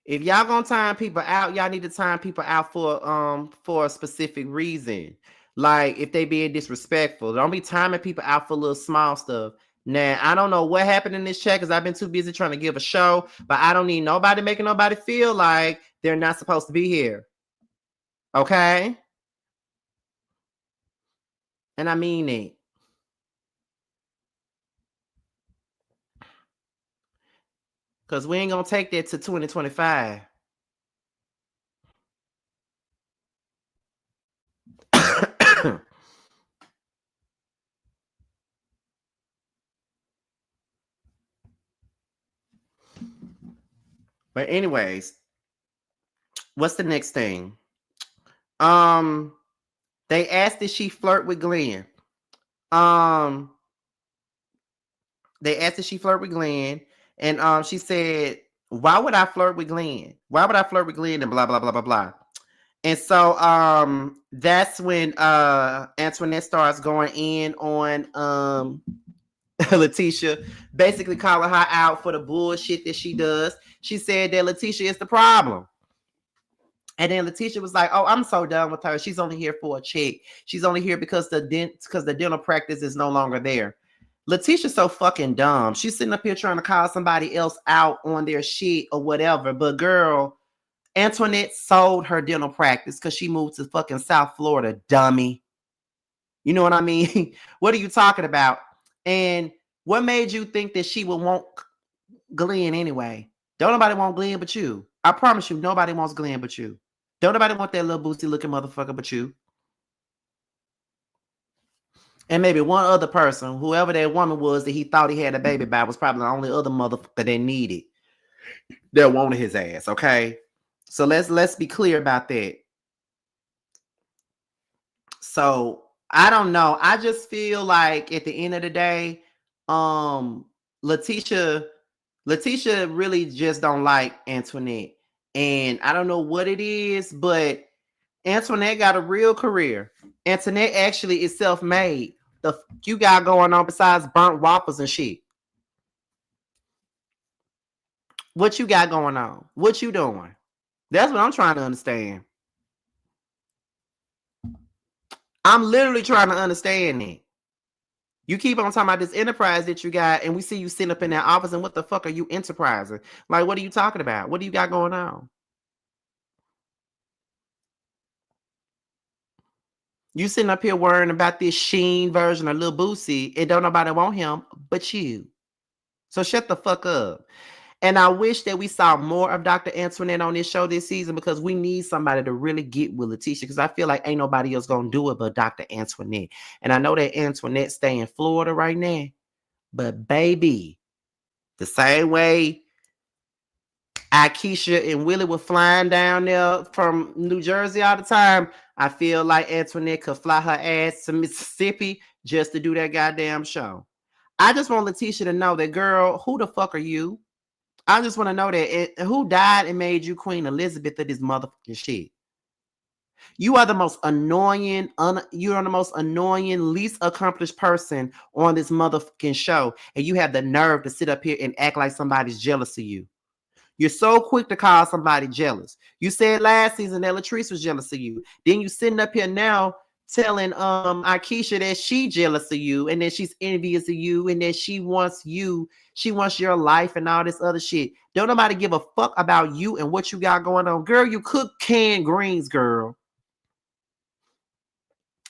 If y'all gonna time people out, y'all need to time people out for a specific reason. Like if they being disrespectful, don't be timing people out for little small stuff. Now I don't know what happened in this chat because I've been too busy trying to give a show, but I don't need nobody making nobody feel like they're not supposed to be here. Okay? And I mean it. Because we ain't gonna take that to 2025. But anyways, what's the next thing? They asked did she flirt with Glenn. They asked did she flirt with Glenn, and she said, "Why would I flirt with Glenn? Why would I flirt with Glenn?" And blah blah blah blah blah. And so that's when Antoinette starts going in on Leticia, basically calling her out for the bullshit that she does. She said that Leticia is the problem. And then Leticia was like, "Oh, I'm so done with her. She's only here for a check. She's only here because the dental practice is no longer there." Leticia's so fucking dumb. She's sitting up here trying to call somebody else out on their shit or whatever. But girl, Antoinette sold her dental practice because she moved to fucking South Florida, dummy. You know what I mean? What are you talking about? And what made you think that she would want Glenn anyway? Don't nobody want Glenn but you. I promise you, nobody wants Glenn but you. Don't nobody want that little boosty looking motherfucker but you. And maybe one other person, whoever that woman was that he thought he had a baby by, was probably the only other motherfucker that needed, that wanted his ass. Okay, so let's be clear about that. So I don't know. I just feel like at the end of the day, Leticia really just don't like Antoinette, and I don't know what it is, but Antoinette got a real career. Antoinette actually is self-made. The you got going on besides burnt waffles and shit? What you got going on? What you doing? That's what I'm trying to understand. I'm literally trying to understand it. You keep on talking about this enterprise that you got, and we see you sitting up in that office, and what the fuck are you enterprising? Like, what are you talking about? What do you got going on? You sitting up here worrying about this Sheen version of Lil Boosie, and don't nobody want him but you. So shut the fuck up. And I wish that we saw more of Dr. Antoinette on this show this season, because we need somebody to really get with Leticia, because I feel like ain't nobody else going to do it but Dr. Antoinette. And I know that Antoinette stay in Florida right now, but baby, the same way Aisha and Willie were flying down there from New Jersey all the time. I feel like Antoinette could fly her ass to Mississippi just to do that goddamn show. I just want Leticia to know that, girl, who the fuck are you? I just want to know that who died and made you Queen Elizabeth of this motherfucking shit. You are the most annoying, least accomplished person on this motherfucking show. And you have the nerve to sit up here and act like somebody's jealous of you. You're so quick to call somebody jealous. You said last season that Latrice was jealous of you. Then you sitting up here now telling Aisha that she jealous of you and that she's envious of you and that she wants your life and all this other shit. Don't nobody give a fuck about you and what you got going on. Girl, you cook canned greens, girl,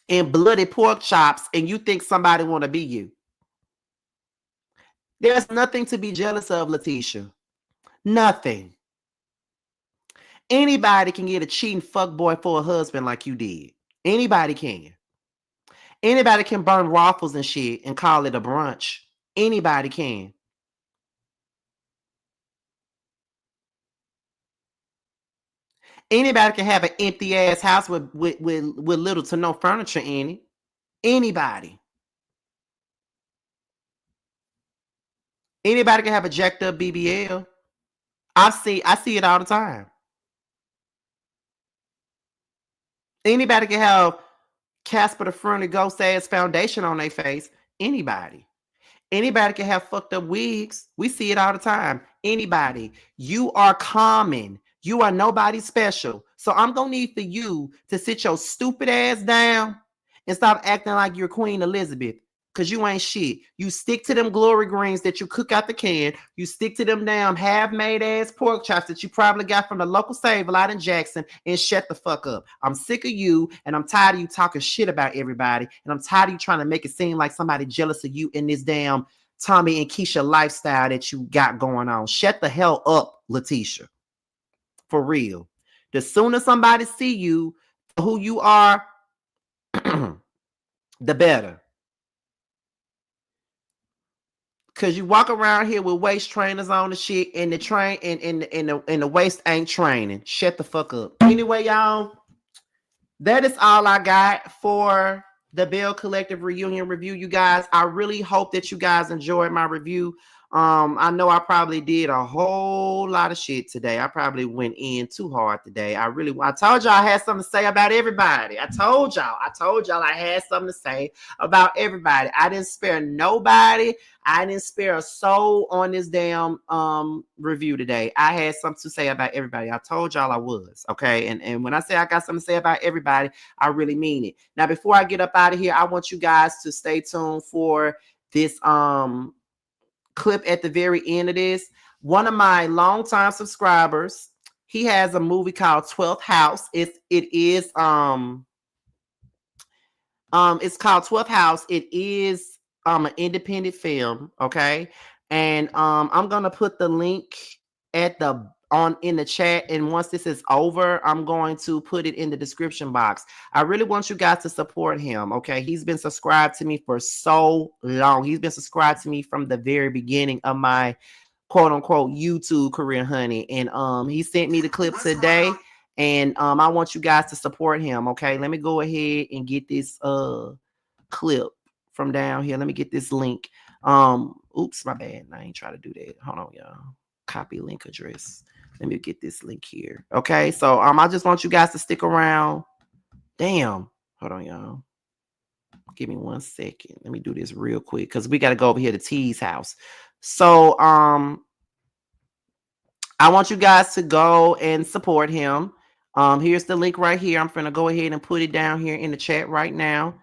and bloody pork chops, and you think somebody want to be you. There's nothing to be jealous of, Leticia. Nothing. Anybody can get a cheating fuckboy for a husband like you did. Anybody can. Anybody can burn waffles and shit and call it a brunch. Anybody can. Anybody can have an empty ass house with little to no furniture in it. Anybody. Anybody can have a jacked up BBL. I see it all the time. Anybody can have Casper the Friendly Ghost ass foundation on their face. Anybody. Anybody can have fucked up wigs. We see it all the time. Anybody. You are common. You are nobody special. So I'm going to need for you to sit your stupid ass down and stop acting like you're Queen Elizabeth. Because you ain't shit. You stick to them glory greens that you cook out the can. You stick to them damn half-made ass pork chops that you probably got from the local Save-A-Lot in Jackson, and shut the fuck up. I'm sick of you, and I'm tired of you talking shit about everybody, and I'm tired of you trying to make it seem like somebody jealous of you in this damn Tommy and Keisha lifestyle that you got going on. Shut the hell up, Leticia. For real. The sooner somebody see you for who you are, the better. Cause you walk around here with waist trainers on the shit, and the train and the waist ain't training. Shut the fuck up. Anyway, y'all, that is all I got for the Belle Collective reunion review. You guys, I really hope that you guys enjoyed my review. I know I probably did a whole lot of shit today. I probably went in too hard today. I told y'all I had something to say about everybody. I told y'all I had something to say about everybody. I didn't spare nobody. I didn't spare a soul on this damn review today. I had something to say about everybody. I told y'all I was, okay? And when I say I got something to say about everybody, I really mean it. Now, before I get up out of here, I want you guys to stay tuned for this clip at the very end of this. One of my longtime subscribers, he has a movie called 12th House. It is called 12th House. It is an independent film, okay? And I'm gonna put the link in the chat, and once this is over, I'm going to put it in the description box. I really want you guys to support him, okay? He's been subscribed to me for so long. He's been subscribed to me from the very beginning of my quote-unquote YouTube career, honey. And he sent me the clip today, and I want you guys to support him, okay? Let me go ahead and get this clip from down here. Let me get this link. Oops, my bad. I ain't trying to do that. Hold on, y'all. Copy link address. Let me get this link here. Okay, so I just want you guys to stick around. Damn. Hold on, y'all. Give me 1 second. Let me do this real quick because we got to go over here to T's house. So I want you guys to go and support him. Here's the link right here. I'm gonna go ahead and put it down here in the chat right now.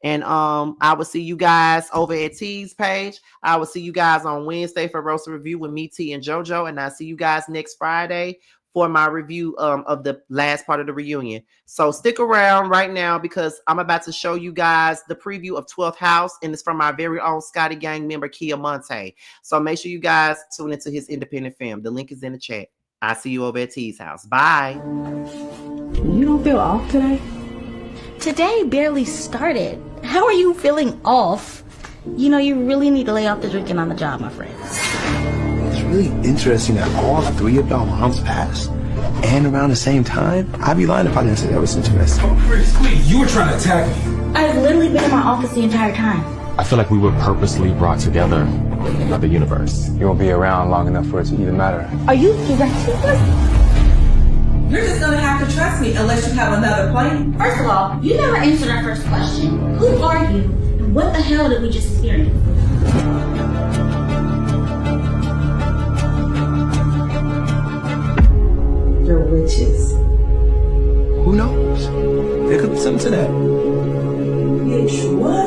And I will see you guys over at T's page. I will see you guys on Wednesday for Roast Review with me, T, and JoJo. And I'll see you guys next Friday for my review of the last part of the reunion. So stick around right now because I'm about to show you guys the preview of 12th House. And it's from our very own Scotty Gang member, Kia Monte. So make sure you guys tune into his independent film. The link is in the chat. I'll see you over at T's house. Bye. You don't feel off today? Today barely started. How are you feeling off? You know, you really need to lay off the drinking on the job, my friend. It's really really interesting that all three of y'all moms passed and around the same time. I'd be lying if I didn't say that was interesting. Oh, please, you were trying to attack me. I've literally been in my office the entire time. I feel like we were purposely brought together by the universe. You won't be around long enough for it to even matter. Are you threatening us? You're just gonna have to trust me unless you have another plan. First of all, you never answered our first question. Who are you? And what the hell did we just experience? You're witches. Who knows? There could be something to that. Bitch, what?